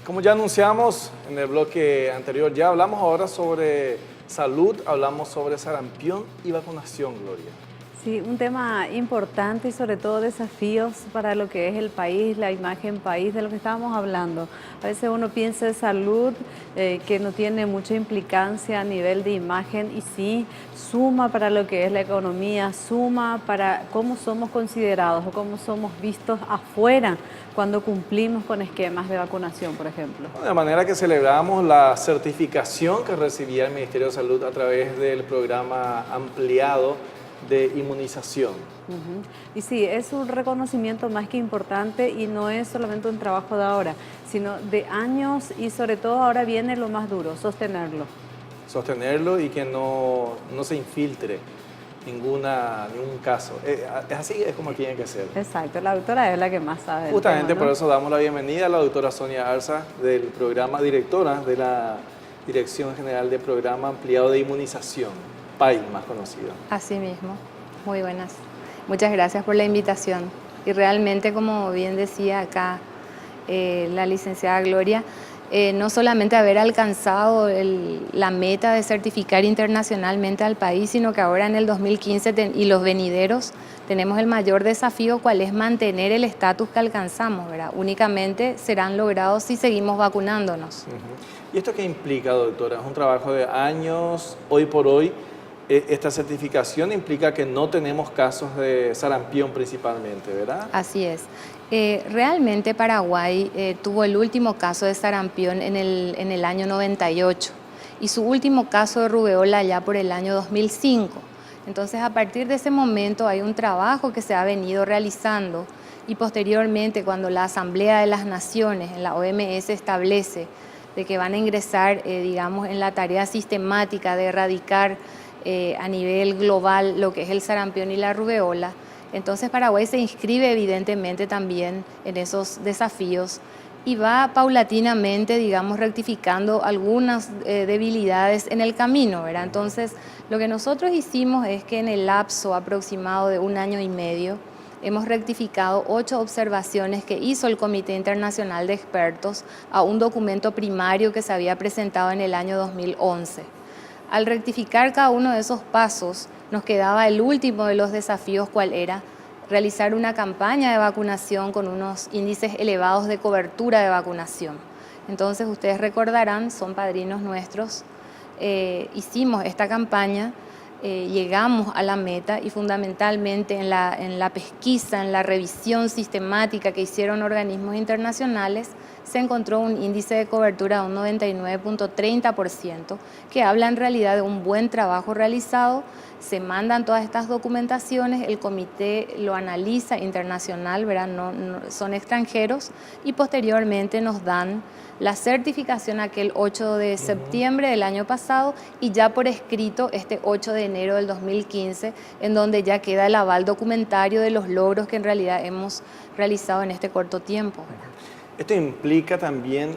Como ya anunciamos en el bloque anterior, ya hablamos ahora sobre salud, hablamos sobre sarampión y vacunación, Gloria. Sí, un tema importante y sobre todo desafíos para lo que es el país, la imagen país, de lo que estábamos hablando. A veces uno piensa en salud que no tiene mucha implicancia a nivel de imagen y sí suma para lo que es la economía, suma para cómo somos considerados o cómo somos vistos afuera cuando cumplimos con esquemas de vacunación, por ejemplo. De manera que celebramos la certificación que recibía el Ministerio de Salud a través del programa ampliado de inmunización. Y sí, es un reconocimiento más que importante y no es solamente un trabajo de ahora, sino de años y sobre todo ahora viene lo más duro, sostenerlo. Sostenerlo y que no se infiltre ningún caso. Es así, es como tiene que ser. Exacto, la doctora es la que más sabe. Justamente tema, ¿no? por eso damos la bienvenida a la doctora Sonia Arza del programa, directora de la Dirección General de Programa Ampliado de Inmunización, PAI más conocido. Así mismo, muy buenas. Muchas gracias por la invitación. Y realmente, como bien decía acá la licenciada Gloria, no solamente haber alcanzado la meta de certificar internacionalmente al país, sino que ahora en el 2015 y los venideros tenemos el mayor desafío, cuál es mantener el estatus que alcanzamos, ¿verdad? Únicamente serán logrados si seguimos vacunándonos. ¿Y esto qué implica, doctora? Es un trabajo de años, hoy por hoy. Esta certificación implica que no tenemos casos de sarampión principalmente, ¿verdad? Así es. Realmente Paraguay tuvo el último caso de sarampión en el año 98 y su último caso de rubeola ya por el año 2005. Entonces, a partir de ese momento hay un trabajo que se ha venido realizando y posteriormente, cuando la Asamblea de las Naciones, en la OMS, establece de que van a ingresar, digamos, en la tarea sistemática de erradicar a nivel global lo que es el sarampión y la rubeola. Entonces Paraguay se inscribe evidentemente también en esos desafíos y va paulatinamente, digamos, rectificando algunas debilidades en el camino, ¿verdad? Entonces, lo que nosotros hicimos es que en el lapso aproximado de 1 año y medio hemos rectificado 8 observaciones que hizo el Comité Internacional de Expertos a un documento primario que se había presentado en el año 2011. Al rectificar cada uno de esos pasos, nos quedaba el último de los desafíos, ¿cuál era? Realizar una campaña de vacunación con unos índices elevados de cobertura de vacunación. Entonces, ustedes recordarán, son padrinos nuestros, hicimos esta campaña, llegamos a la meta y fundamentalmente en la pesquisa, en la revisión sistemática que hicieron organismos internacionales, se encontró un índice de cobertura de un 99.30%, que habla en realidad de un buen trabajo realizado. Se mandan todas estas documentaciones, el comité lo analiza internacional, ¿verdad? No son extranjeros, y posteriormente nos dan la certificación aquel 8 de septiembre del año pasado y ya por escrito este 8 de enero del 2015, en donde ya queda el aval documentario de los logros que en realidad hemos realizado en este corto tiempo, ¿verdad? Esto implica también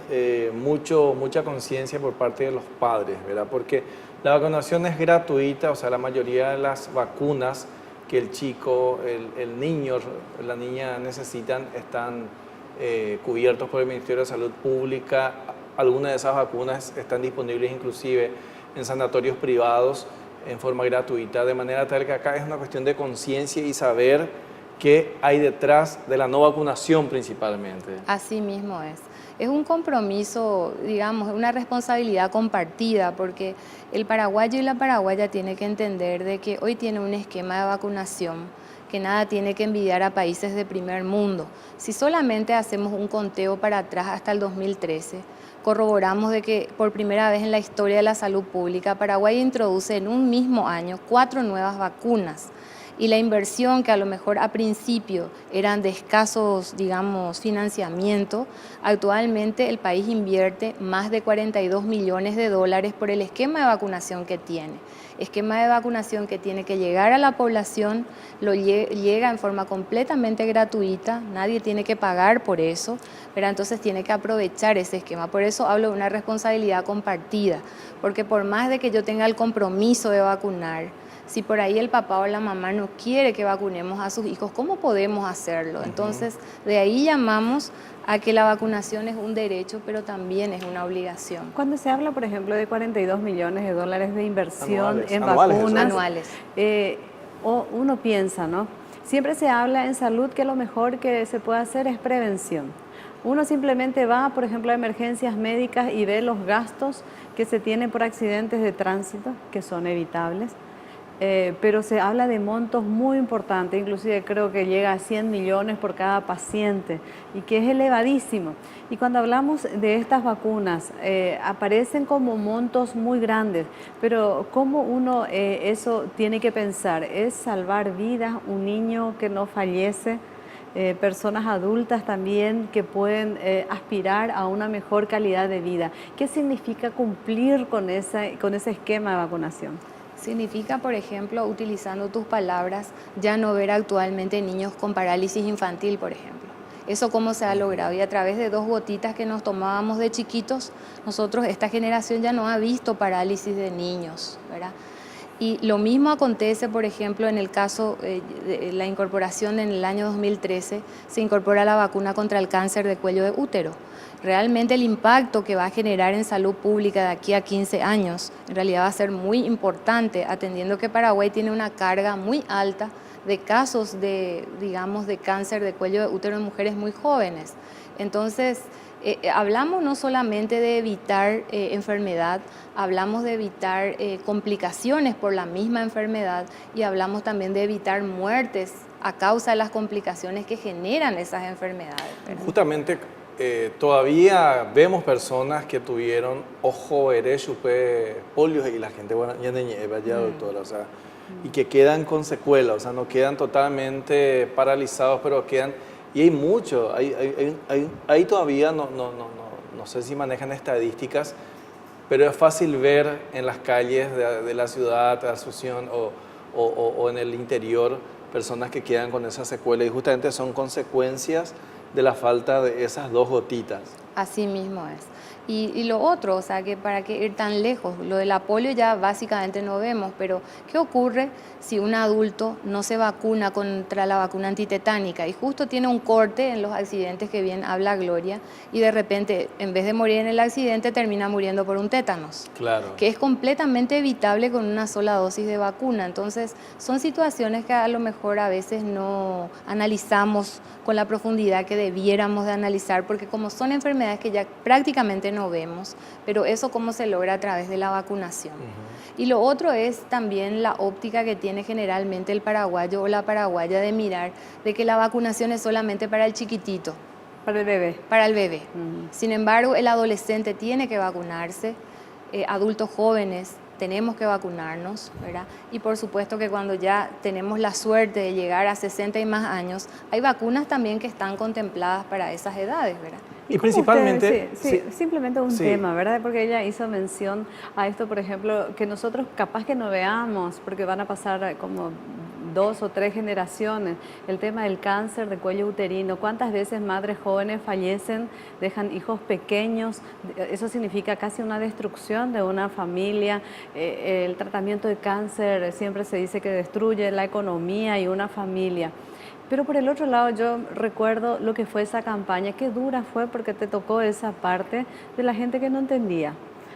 mucha conciencia por parte de los padres, ¿verdad? Porque la vacunación es gratuita, o sea, la mayoría de las vacunas que el chico, el niño, la niña necesitan están cubiertos por el Ministerio de Salud Pública. Algunas de esas vacunas están disponibles inclusive en sanatorios privados en forma gratuita, de manera tal que acá es una cuestión de conciencia y saber qué hay detrás de la no vacunación principalmente. Así mismo es. Es un compromiso, digamos, una responsabilidad compartida, porque el paraguayo y la paraguaya tienen que entender de que hoy tiene un esquema de vacunación que nada tiene que envidiar a países de primer mundo. Si solamente hacemos un conteo para atrás hasta el 2013, corroboramos de que por primera vez en la historia de la salud pública, Paraguay introduce en un mismo año 4 nuevas vacunas. Y la inversión que a lo mejor a principio eran de escasos, digamos, financiamiento, actualmente el país invierte más de 42 millones de dólares por el esquema de vacunación que tiene. Esquema de vacunación que tiene que llegar a la población, llega en forma completamente gratuita, nadie tiene que pagar por eso, pero entonces tiene que aprovechar ese esquema. Por eso hablo de una responsabilidad compartida, porque por más de que yo tenga el compromiso de vacunar, Si por ahí el papá o la mamá no quiere que vacunemos a sus hijos, ¿cómo podemos hacerlo? Entonces, de ahí llamamos a que la vacunación es un derecho, pero también es una obligación. Cuando se habla, por ejemplo, de 42 millones de dólares de inversión en Anuales, vacunas, anuales. Uno piensa, ¿no? Siempre se habla en salud que lo mejor que se puede hacer es prevención. Uno simplemente va, por ejemplo, a emergencias médicas y ve los gastos que se tienen por accidentes de tránsito, que son evitables. Pero se habla de montos muy importantes, inclusive creo que llega a 100 millones por cada paciente y que es elevadísimo. Y cuando hablamos de estas vacunas, aparecen como montos muy grandes, pero ¿cómo uno eso tiene que pensar? ¿Es salvar vidas, un niño que no fallece? Personas adultas también que pueden aspirar a una mejor calidad de vida. ¿Qué significa cumplir con ese esquema de vacunación? Significa, por ejemplo, utilizando tus palabras, ya no ver actualmente niños con parálisis infantil, por ejemplo. Eso cómo se ha logrado, y a través de 2 gotitas que nos tomábamos de chiquitos, nosotros, esta generación ya no ha visto parálisis de niños, ¿verdad? Y lo mismo acontece, por ejemplo, en el caso de la incorporación en el año 2013, se incorpora la vacuna contra el cáncer de cuello de útero. Realmente el impacto que va a generar en salud pública de aquí a 15 años, en realidad va a ser muy importante, atendiendo que Paraguay tiene una carga muy alta de casos de, digamos, de cáncer de cuello de útero en mujeres muy jóvenes. Entonces, hablamos no solamente de evitar enfermedad, hablamos de evitar complicaciones por la misma enfermedad y hablamos también de evitar muertes a causa de las complicaciones que generan esas enfermedades, ¿verdad? Justamente todavía vemos personas que tuvieron ojo derecho, polio y la gente, bueno, ya doctora, o sea, y que quedan con secuelas, o sea, no quedan totalmente paralizados, pero quedan. Y hay mucho, hay todavía, no sé si manejan estadísticas, pero es fácil ver en las calles de la ciudad, de Asunción o en el interior, personas que quedan con esa secuela y justamente son consecuencias de la falta de esas 2 gotitas. Así mismo es. Y lo otro, o sea, que para qué ir tan lejos, lo de la polio ya básicamente no vemos, pero ¿qué ocurre si un adulto no se vacuna contra la vacuna antitetánica y justo tiene un corte en los accidentes que bien habla Gloria y de repente, en vez de morir en el accidente, termina muriendo por un tétanos? Claro. Que es completamente evitable con una sola dosis de vacuna. Entonces, son situaciones que a lo mejor a veces no analizamos con la profundidad que debiéramos de analizar, porque como son enfermedades que ya prácticamente no vemos, pero eso cómo se logra a través de la vacunación. Y lo otro es también la óptica que tiene generalmente el paraguayo o la paraguaya de mirar de que la vacunación es solamente para el chiquitito. Para el bebé. Para el bebé. Sin embargo, el adolescente tiene que vacunarse, adultos jóvenes tenemos que vacunarnos, ¿verdad? Y por supuesto que cuando ya tenemos la suerte de llegar a 60 y más años, hay vacunas también que están contempladas para esas edades, ¿verdad? Y principalmente... simplemente un tema, ¿verdad? Porque ella hizo mención a esto, por ejemplo, que nosotros capaz que no veamos, porque van a pasar como 2 o 3 generaciones, el tema del cáncer de cuello uterino. ¿Cuántas veces madres jóvenes fallecen, dejan hijos pequeños? Eso significa casi una destrucción de una familia. El tratamiento de cáncer siempre se dice que destruye la economía y una familia. Pero por el otro lado yo recuerdo lo que fue esa campaña, qué dura fue porque te tocó esa parte de la gente que no entendía.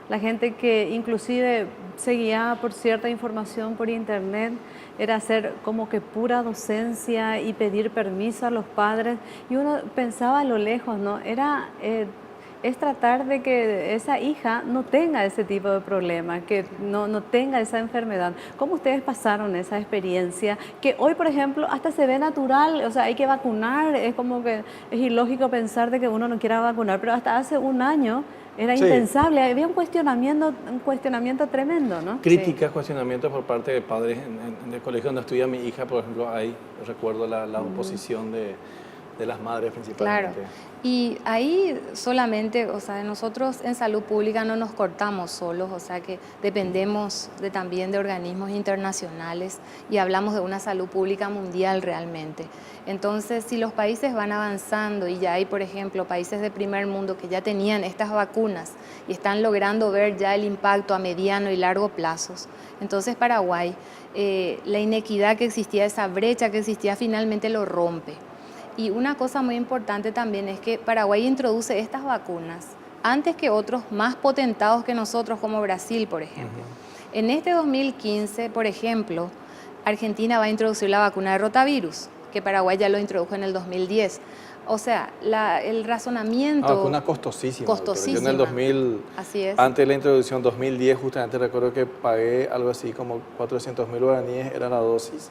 La gente que inclusive se guiaba por cierta información por internet, era hacer como que pura docencia y pedir permiso a los padres. Y uno pensaba a lo lejos, ¿no? Es tratar de que esa hija no tenga ese tipo de problema, que no tenga esa enfermedad. ¿Cómo ustedes pasaron esa experiencia? Que hoy, por ejemplo, hasta se ve natural, o sea, hay que vacunar, es como que es ilógico pensar de que uno no quiera vacunar, pero hasta hace un año era impensable, había un cuestionamiento tremendo, ¿no? Críticas, cuestionamientos por parte de padres en el colegio donde estudia mi hija, por ejemplo, ahí recuerdo la oposición de de las madres Claro. principalmente. Y ahí solamente, o sea, nosotros en salud pública no nos cortamos solos, o sea que dependemos también de organismos internacionales y hablamos de una salud pública mundial realmente. Entonces, si los países van avanzando y ya hay, por ejemplo, países de primer mundo que ya tenían estas vacunas y están logrando ver ya el impacto a mediano y largo plazos, entonces Paraguay, la inequidad que existía, esa brecha que existía, finalmente lo rompe. Y una cosa muy importante también es que Paraguay introduce estas vacunas antes que otros más potentados que nosotros, como Brasil, por ejemplo. En este 2015, por ejemplo, Argentina va a introducir la vacuna de rotavirus, que Paraguay ya lo introdujo en el 2010. O sea, el razonamiento... Una vacuna costosísima. Costosísima. Yo en el 2000, Así es. antes de la introducción 2010, justamente recuerdo que pagué algo así como 400.000 guaraníes, era la dosis.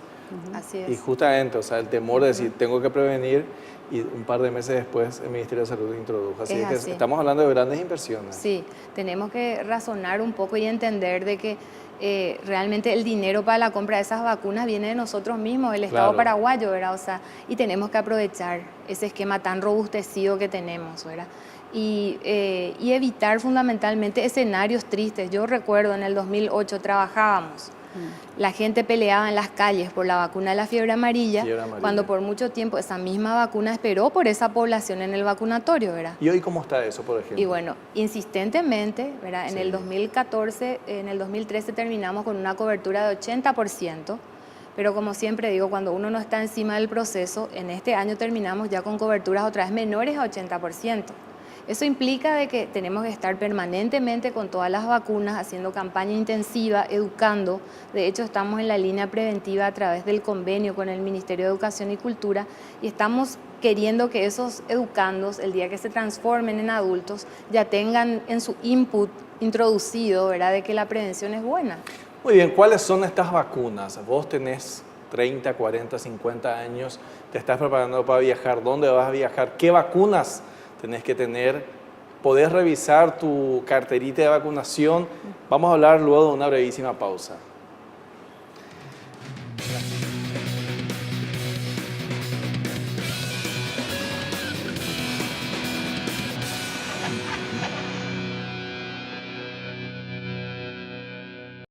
Así es. Y justamente, o sea, el temor de decir, tengo que prevenir, y un par de meses después el Ministerio de Salud lo introdujo. Así es que así. estamos hablando de grandes inversiones. Sí, tenemos que razonar un poco y entender de que realmente el dinero para la compra de esas vacunas viene de nosotros mismos, el Estado paraguayo, ¿verdad? O sea, y tenemos que aprovechar ese esquema tan robustecido que tenemos, ¿verdad? Y evitar fundamentalmente escenarios tristes. Yo recuerdo en el 2008 trabajábamos. La gente peleaba en las calles por la vacuna de la fiebre amarilla, cuando por mucho tiempo esa misma vacuna esperó por esa población en el vacunatorio, ¿verdad? ¿Y hoy cómo está eso, por ejemplo? Y bueno, insistentemente, ¿verdad? En el 2014, en el 2013 terminamos con una cobertura de 80%, pero como siempre digo, cuando uno no está encima del proceso, en este año terminamos ya con coberturas otra vez menores a 80%. Eso implica de que tenemos que estar permanentemente con todas las vacunas, haciendo campaña intensiva, educando. De hecho, estamos en la línea preventiva a través del convenio con el Ministerio de Educación y Cultura y estamos queriendo que esos educandos, el día que se transformen en adultos, ya tengan en su input introducido, ¿verdad?, de que la prevención es buena. Muy bien, ¿cuáles son estas vacunas? Vos tenés 30, 40, 50 años, te estás preparando para viajar, ¿dónde vas a viajar? ¿Qué vacunas tenés que tener? Podés revisar tu carterita de vacunación. Vamos a hablar luego de una brevísima pausa. Gracias.